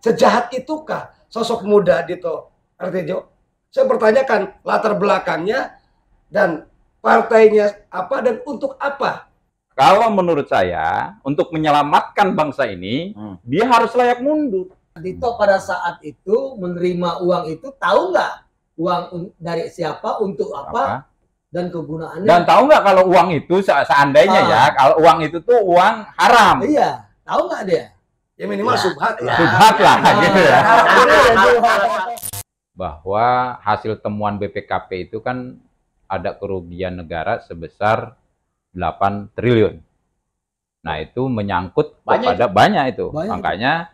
Sejahat itukah sosok muda Dito Artejo? Saya bertanyakan latar belakangnya dan partainya apa dan untuk apa? Kalau menurut saya, untuk menyelamatkan bangsa ini, dia harus layak mundur. Dito pada saat itu menerima uang itu, tahu nggak uang dari siapa, untuk apa, dan kegunaannya. Dan tahu nggak kalau uang itu seandainya ya, kalau uang itu tuh uang haram. Iya, tahu nggak dia? Ya minimal subhat lah. Subhat lah, gitu ya. Bahwa hasil temuan BPKP itu kan ada kerugian negara sebesar 8 triliun. Nah, itu menyangkut kepada banyak itu. Makanya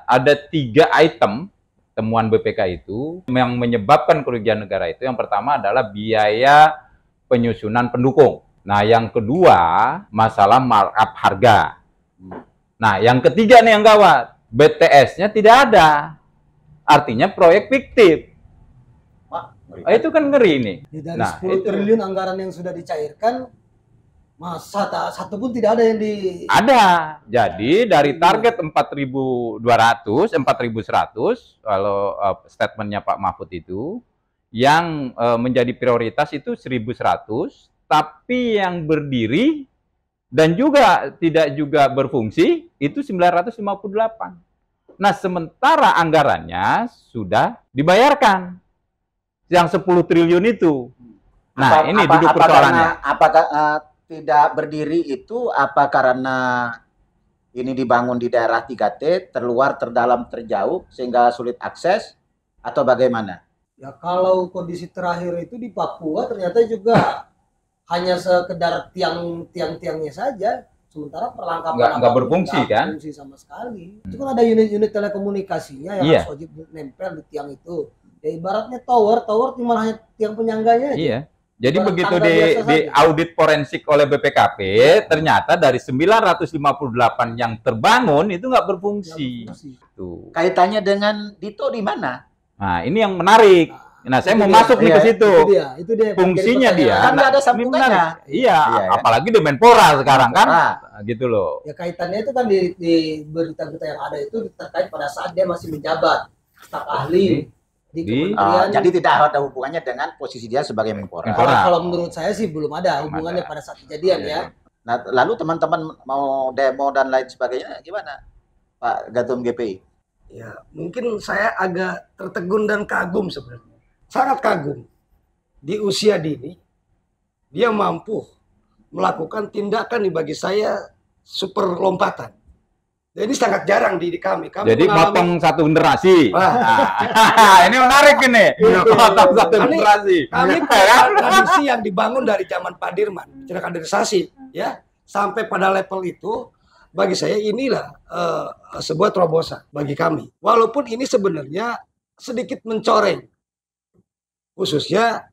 ada 3 item temuan BPK itu yang menyebabkan kerugian negara itu. Yang pertama adalah biaya penyusunan pendukung. Nah, yang kedua masalah markup harga. Nah, yang ketiga nih yang gawat, BTS-nya tidak ada. Artinya proyek fiktif. Itu kan ngeri ini. Dari 10 triliun anggaran yang sudah dicairkan, masa satu pun tidak ada yang di... Ada. Jadi dari target 4.200, 4.100, kalau statementnya Pak Mahfud itu, yang menjadi prioritas itu 1.100, tapi yang berdiri dan juga tidak juga berfungsi itu 958. Nah, sementara anggarannya sudah dibayarkan yang 10 triliun itu. Nah, ini duduk persoalannya. Apakah tidak berdiri itu apa karena ini dibangun di daerah 3T, terluar, terdalam, terjauh sehingga sulit akses atau bagaimana? Ya kalau kondisi terakhir itu di Papua ternyata juga hanya sekedar tiang-tiangnya saja, sementara perlengkapan nggak berfungsi kan? Berfungsi sama sekali. Itu kan ada unit-unit telekomunikasinya yang harus wajib nempel di tiang itu. Ya ibaratnya tower cuma hanya tiang penyangganya aja. Iya. Jadi begitu di audit forensik oleh BPKP, ternyata dari 958 yang terbangun itu nggak berfungsi. Tuh. Kaitannya dengan Dito di mana? Nah, ini yang menarik. Nah, saya mau masuk nih ke situ. Itu dia. Fungsinya dia. Kan nggak ada sambungannya. Iya, apalagi di Menpora sekarang kan. Gitu loh. Ya kaitannya itu kan di berita-berita yang ada itu terkait pada saat dia masih menjabat staf ahli. Jadi tidak ada hubungannya dengan posisi dia sebagai Menpora. Kalau menurut saya sih belum ada hubungannya pada saat kejadian ya. Nah, lalu teman-teman mau demo dan lain sebagainya gimana, Pak Gatum GPI? Ya, mungkin saya agak tertegun dan kagum sebenarnya. Sangat kagum. Di usia dini, dia mampu melakukan tindakan di bagi saya super lompatan. Ini sangat jarang di kami. Jadi potong satu generasi. Ini menarik ini. Potong satu generasi. Kami tradisi yang dibangun dari zaman Pak Dirman, kaderisasi, ya, sampai pada level itu, bagi saya inilah sebuah terobosan bagi kami. Walaupun ini sebenarnya sedikit mencoreng, khususnya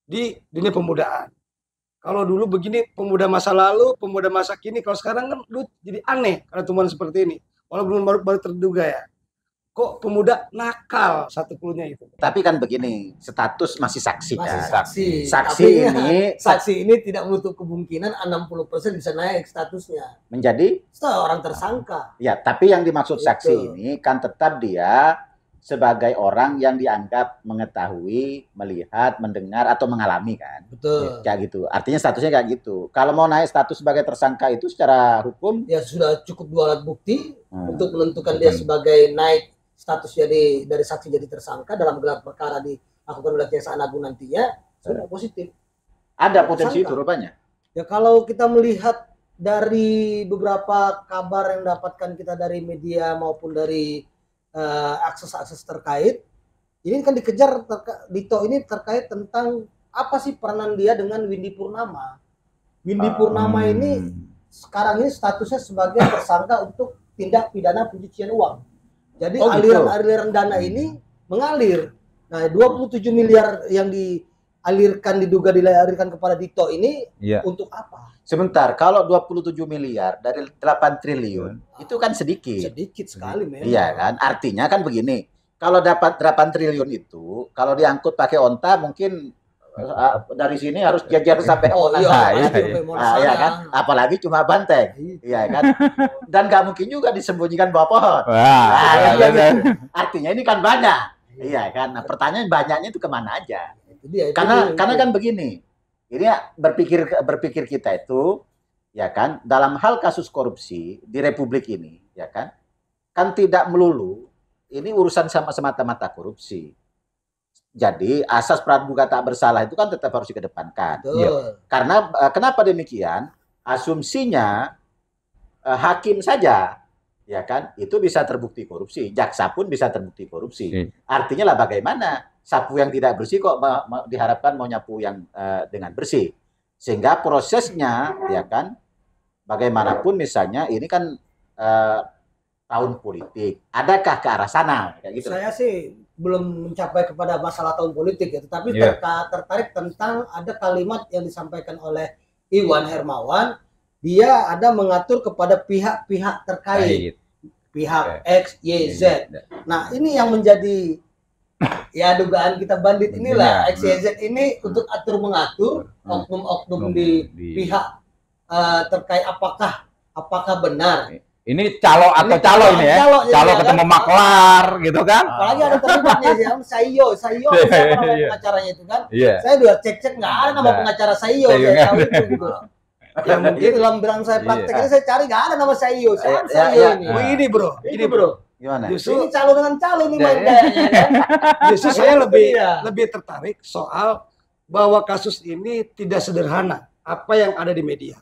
di dunia pemudaan. Kalau dulu begini pemuda masa lalu, pemuda masa kini, kalau sekarang kan jadi aneh karena temuan seperti ini. Walaupun baru terduga ya. Kok pemuda nakal satu klunya itu. Tapi kan begini, status masih saksi. Saksi ini tidak menutup kemungkinan 60% bisa naik statusnya. Menjadi orang tersangka. Ya, tapi yang dimaksud saksi ini kan tetap dia sebagai orang yang dianggap mengetahui, melihat, mendengar, atau mengalami kan. Betul. Kayak gitu. Artinya statusnya kayak gitu. Kalau mau naik status sebagai tersangka itu secara hukum? Ya sudah cukup 2 alat bukti untuk menentukan dia sebagai naik status dari saksi jadi tersangka dalam gelar perkara dilakukan oleh Kejaksaan Agung nantinya, sudah positif. Ada potensi itu rupanya? Ya kalau kita melihat dari beberapa kabar yang dapatkan kita dari media maupun dari akses-akses terkait, ini kan dikejar Dito ini terkait tentang apa sih peranan dia dengan Windy Purnama. Windy Purnama ini sekarang ini statusnya sebagai tersangka untuk tindak pidana pencucian uang. Jadi aliran dana ini mengalir. Nah, 27 miliar yang diduga dialirkan kepada Dito ini untuk apa? Sebentar, kalau 27 miliar dari 8 triliun, itu kan sedikit. Sedikit sekali memang. Iya kan, artinya kan begini, kalau dapat 8 triliun itu, kalau diangkut pakai onta mungkin dari sini harus jajar sampai Monas. iya, Ya kan? Apalagi cuma banteng. Iya kan? Dan nggak mungkin juga disembunyikan bawah pohon. Wah, Gitu. Artinya ini kan banyak. Iya kan? Nah, pertanyaan banyaknya itu kemana aja? Karena kan begini. Ini berpikir kita itu, ya kan, dalam hal kasus korupsi di Republik ini, ya kan tidak melulu ini urusan sama semata-mata korupsi. Jadi asas praduga tak bersalah itu kan tetap harus dikedepankan. Betul. Karena kenapa demikian? Asumsinya hakim saja, ya kan, itu bisa terbukti korupsi. Jaksa pun bisa terbukti korupsi. Artinya lah bagaimana sapu yang tidak bersih kok diharapkan mau nyapu yang dengan bersih. Sehingga prosesnya, ya kan, bagaimanapun misalnya ini kan tahun politik. Adakah ke arah sana? Kayak gitu. Saya sih belum mencapai kepada masalah tahun politik ya, tetapi tertarik tentang ada kalimat yang disampaikan oleh Iwan Hermawan, dia ada mengatur kepada pihak-pihak terkait, pihak X, Y, Z. Nah, ini yang menjadi ya dugaan kita bandit inilah, X, Y, Z ini untuk atur mengatur oknum-oknum di pihak terkait apakah benar. Ini calo atau calo ini ya? Calo ketemu maklar gitu kan? Apalagi ada terlibatnya ya, Sayo siapa nama pengacaranya itu kan? Saya udah cek nggak ada nama pengacara Sayo, saya tahu itu gitu. Ya mungkin dalam bilang saya praktek ini saya cari nggak ada nama Sayo. Siapa Sayo ini? Ini bro. Gimana? Justru ini calo dengan calo nih kayaknya kan? Justru saya lebih tertarik soal bahwa kasus ini tidak sederhana apa yang ada di media.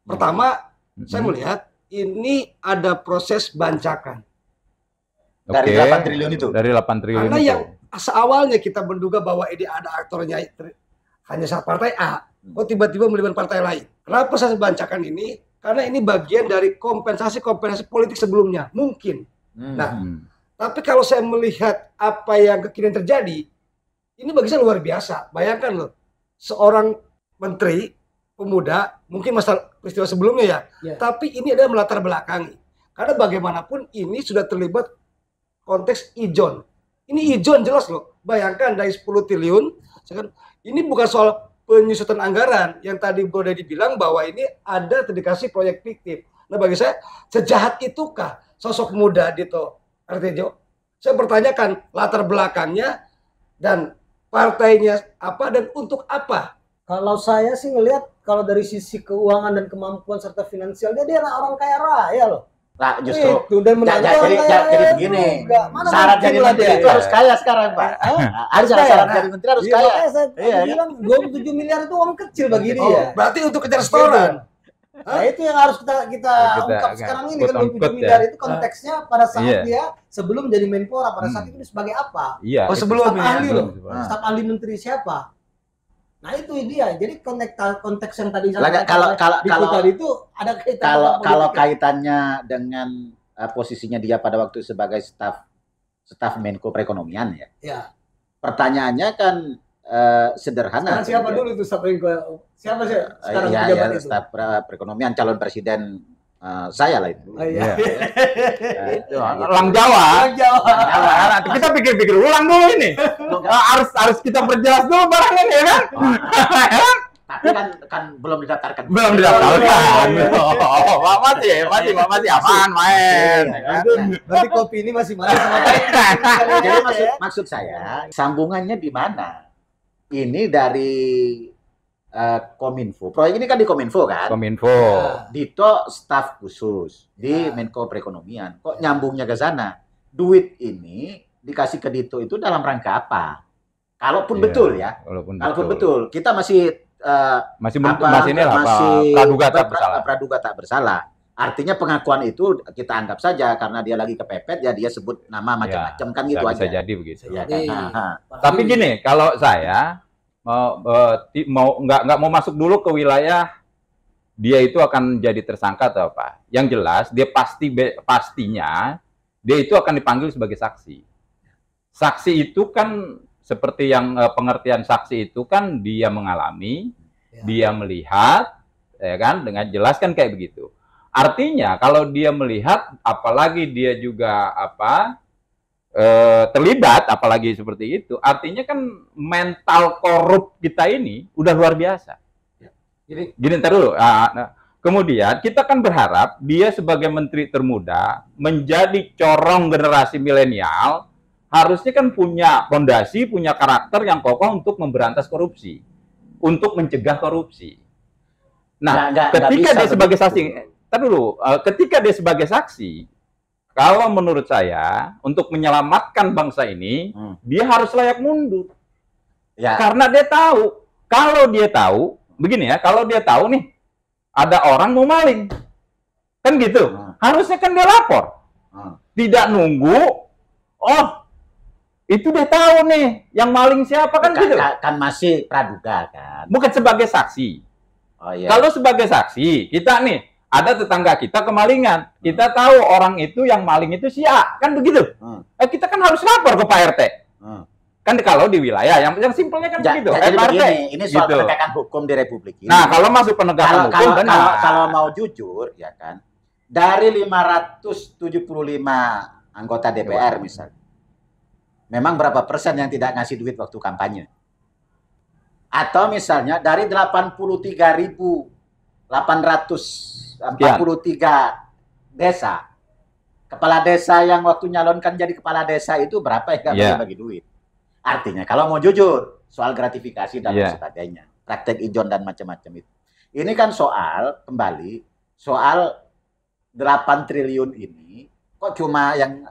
Pertama, saya melihat ini ada proses bancakan. Dari 8 triliun itu. Dari 8 triliun Karena itu. yang awalnya kita menduga bahwa ini ada aktornya hanya satu partai A, kok tiba-tiba melibatkan partai lain. Kenapa proses bancakan ini? Karena ini bagian dari kompensasi politik sebelumnya. Mungkin. Nah, tapi kalau saya melihat apa yang kekinian terjadi, ini bagi saya luar biasa. Bayangkan loh, seorang menteri pemuda, mungkin masalah peristiwa sebelumnya ya, tapi ini adalah melatar belakangi. Karena bagaimanapun ini sudah terlibat konteks ijon. Ini ijon jelas loh. Bayangkan dari 10 triliun, ini bukan soal penyusutan anggaran yang tadi Bro Deddy bilang bahwa ini ada dedikasi proyek fiktif. Nah bagi saya, sejahat itukah sosok muda Dito Artejo? Saya bertanyakan latar belakangnya dan partainya apa dan untuk apa. Kalau saya sih ngelihat kalau dari sisi keuangan dan kemampuan serta finansialnya dia orang kaya raya loh. Nah, justru jadi begini. Syarat jadi menteri itu harus kaya sekarang, Pak. Harus syarat jadi menteri harus kaya. Saya bilang 27 miliar itu uang kecil bagi dia. Berarti untuk kejar restoran. Nah, itu yang harus kita ungkap sekarang ini kan 27 miliar itu konteksnya pada saat dia sebelum jadi Menpora pada saat itu sebagai apa? Oh, sebelum ahli loh. Staf ahli menteri siapa? Nah itu dia. Jadi konteks yang tadi kalau itu ada kaitan. Kalau kaitannya dengan posisinya dia pada waktu sebagai staf Menko Perekonomian ya. Pertanyaannya kan sederhana. Sekarang siapa dulu itu staf Menko? Siapa sih sekarang pejabat itu? Staf Perekonomian calon presiden saya lah itu. Lang Jawa. Nanti kita pikir-pikir ulang dulu ini. Harus kita perjelas dulu barang ini ya kan? Tapi kan belum didaftarkan. Belum didaftarkan. Masih aman main. Berarti kopi ini masih manis sama Jadi maksud saya sambungannya di mana? Ini dari Kominfo. Proyek ini kan di Kominfo kan? Kominfo. Dito staf khusus di Menko Perekonomian. Kok nyambungnya ke sana? Duit ini dikasih ke Dito itu dalam rangka apa? Kalaupun betul ya. Kalaupun betul. Kita masih praduga tak bersalah. Artinya pengakuan itu kita anggap saja karena dia lagi kepepet ya dia sebut nama macam-macam kan gitu aja. Bisa jadi begitu. Ya, kan? Tapi gini, kalau saya nggak mau masuk dulu ke wilayah dia itu akan jadi tersangka atau apa. Yang jelas dia pastinya dia itu akan dipanggil sebagai saksi. Saksi itu kan seperti yang pengertian saksi itu kan dia mengalami, dia melihat, ya kan, dengan jelas kan kayak begitu. Artinya kalau dia melihat, apalagi dia juga terlibat, apalagi seperti itu, artinya kan mental korup kita ini udah luar biasa. Gini ntar dulu. Kemudian kita kan berharap dia sebagai menteri termuda menjadi corong generasi milenial, harusnya kan punya fondasi, punya karakter yang kokoh untuk memberantas korupsi, untuk mencegah korupsi. Nah, ketika dia sebagai saksi, ketika dia sebagai saksi, kalau menurut saya untuk menyelamatkan bangsa ini, dia harus layak mundur. Ya. Karena dia tahu, kalau dia tahu, begini ya, kalau dia tahu nih ada orang mau maling, kan gitu, harusnya kan dia lapor, tidak nunggu, oh itu dia tahu nih yang maling siapa kan gitu. Kan masih praduga kan. Bukan sebagai saksi. Oh, iya. Kalau sebagai saksi, kita nih ada tetangga kita kemalingan, kita tahu orang itu yang maling itu si A, kan begitu. Kita kan harus lapor ke Pak RT. Kan kalau di wilayah yang simpelnya kan begitu. Jadi begini, ini soal gitu. Penegakan hukum di Republik ini. Nah, kalau masuk penegakan hukum, kalau mau jujur, ya kan, dari 575 anggota DPR misalnya, memang berapa persen yang tidak ngasih duit waktu kampanye? Atau misalnya dari 83.843 desa, kepala desa yang waktu nyalonkan jadi kepala desa itu berapa yang nggak bagi duit? Artinya kalau mau jujur soal gratifikasi dan sebagainya, praktek ijon dan macam-macam itu. Ini kan soal kembali soal 8 triliun ini kok cuma yang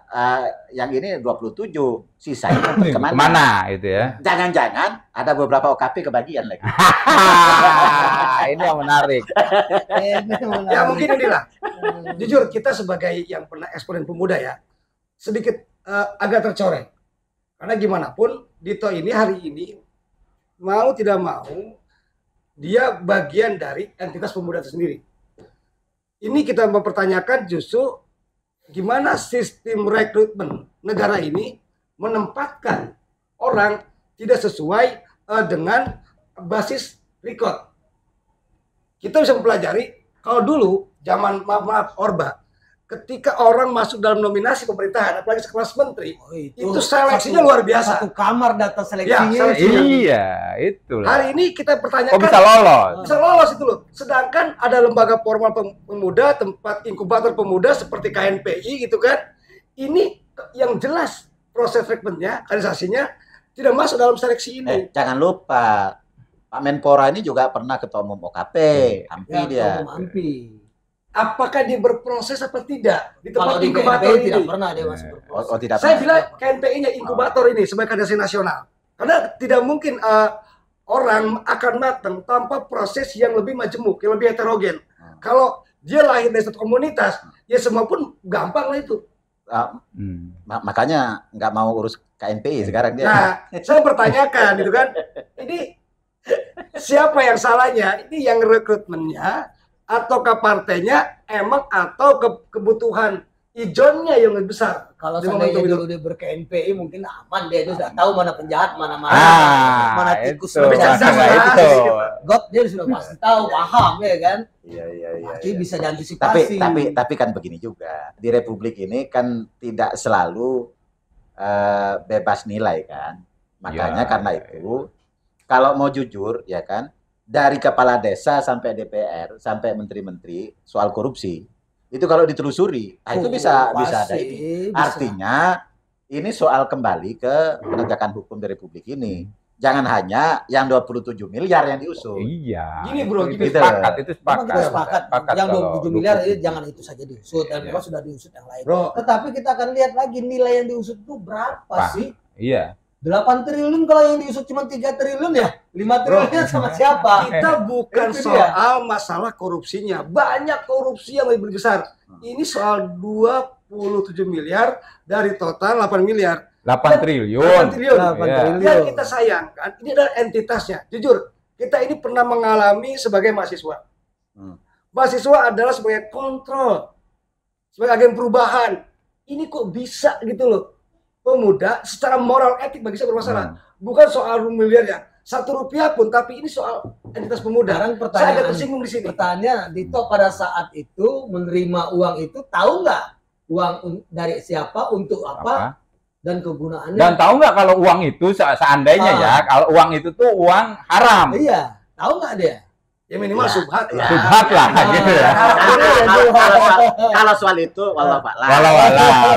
ini 27, sisanya kemana itu ya? Jangan-jangan ada beberapa OKP kebagian lagi. Ini yang menarik. Ya mungkin inilah. Jujur kita sebagai yang pernah eksponen pemuda ya, sedikit agak tercoreng. Karena gimana pun Dito ini hari ini mau tidak mau dia bagian dari entitas pemuda itu sendiri. Ini kita mempertanyakan justru gimana sistem rekrutmen negara ini menempatkan orang tidak sesuai dengan basis rekrut. Kita bisa mempelajari kalau dulu zaman maaf Orba, ketika orang masuk dalam nominasi pemerintahan, apalagi sekelas menteri, itu seleksinya luar biasa. Satu kamar data seleksinya. Ya, iya, itulah. Hari ini kita pertanyakan. Oh, bisa lolos. Bisa lolos itu loh. Sedangkan ada lembaga formal pemuda, tempat inkubator pemuda seperti KNPI gitu kan. Ini yang jelas proses rekrutmennya, kaderisasinya tidak masuk dalam seleksi ini. Jangan lupa, Pak Menpora ini juga pernah ketua umum OKP, AMPI dia. Apakah dia berproses apa tidak di tempat kalau di inkubator ini? Tidak pernah dia masih berproses. Oh, tidak saya pernah. bilang KNPI-nya inkubator ini sebagai kaderisasi nasional. Karena tidak mungkin orang akan matang tanpa proses yang lebih majemuk, yang lebih heterogen. Kalau dia lahir dari satu komunitas, ya semua pun gampang lah itu. Makanya nggak mau urus KNPI sekarang dia. Nah, saya pertanyakan gitu kan, ini siapa yang salahnya? Ini yang rekrutmennya ataukah partainya emang atau kebutuhan ijonnya yang lebih besar? Kalau seandainya dulu dia ber-KNPI mungkin aman, dia itu sudah tahu mana penjahat, mana tikus. God dia sudah pasti tahu, paham ya kan? Iya. Pasti bisa diantisipasi. Tapi kan begini juga, di Republik ini kan tidak selalu bebas nilai kan. Makanya karena itu kalau mau jujur ya kan, dari kepala desa sampai DPR sampai menteri-menteri soal korupsi itu kalau ditelusuri itu bisa ada ini. Artinya ini soal kembali ke penegakan hukum di Republik ini. Jangan hanya yang 27 miliar yang diusut. Iya. Gini bro, itu sepakat. Kita sepakat. Yang 27 miliar jangan itu saja diusut, dan memang sudah diusut yang lain. Bro, tetapi kita akan lihat lagi nilai yang diusut itu berapa sih? Iya. 8 triliun kalau yang diusut cuma 3 triliun ya? 5 triliun sama siapa? Kita bukan soal masalah korupsinya. Banyak korupsi yang lebih besar. Ini soal 27 miliar dari total 8 miliar. 8 triliun. 8 triliun. Yang kita sayangkan, ini adalah entitasnya. Jujur, kita ini pernah mengalami sebagai mahasiswa. Mahasiswa adalah sebagai kontrol. Sebagai agen perubahan. Ini kok bisa gitu loh. Pemuda secara moral etik bagi saya bermasalah. Bukan soal miliarnya. 1 rupiah pun, tapi ini soal entitas pemuda. Saya agak tersinggung di sini. Pertanyaan, Dito pada saat itu menerima uang itu tahu nggak uang dari siapa, untuk apa? dan kegunaannya. Dan tahu nggak kalau uang itu seandainya ya, kalau uang itu tuh uang haram. Iya, tahu nggak dia? Ya minimal subhat. Ya. Subhat lah gitu ya. Kalau soal itu walau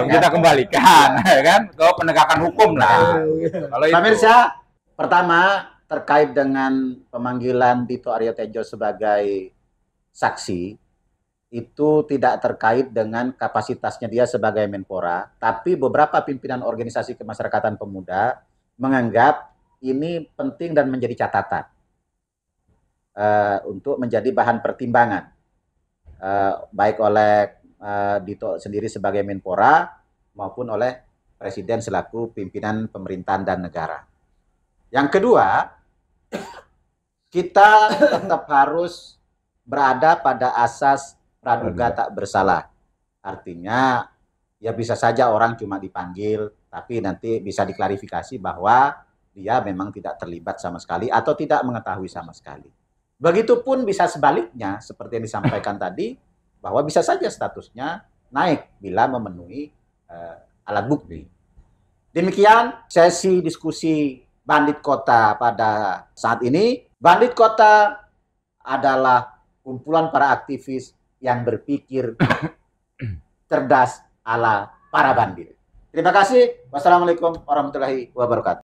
kita kembalikan ya kan ke penegakan hukum lah. Kalau itu. Pemirsa, pertama terkait dengan pemanggilan Dito Aryo Tejo sebagai saksi itu tidak terkait dengan kapasitasnya dia sebagai Menpora, tapi beberapa pimpinan organisasi kemasyarakatan pemuda menganggap ini penting dan menjadi catatan untuk menjadi bahan pertimbangan baik oleh Dito sendiri sebagai Menpora maupun oleh Presiden selaku pimpinan pemerintahan dan negara. Yang kedua, kita tetap harus berada pada asas praduga tak bersalah. Artinya ya bisa saja orang cuma dipanggil tapi nanti bisa diklarifikasi bahwa dia memang tidak terlibat sama sekali atau tidak mengetahui sama sekali. Begitupun bisa sebaliknya seperti yang disampaikan tadi bahwa bisa saja statusnya naik bila memenuhi alat bukti. Demikian sesi diskusi Bandit Kota pada saat ini. Bandit Kota adalah kumpulan para aktivis yang berpikir cerdas ala para bandit. Terima kasih. Wassalamualaikum warahmatullahi wabarakatuh.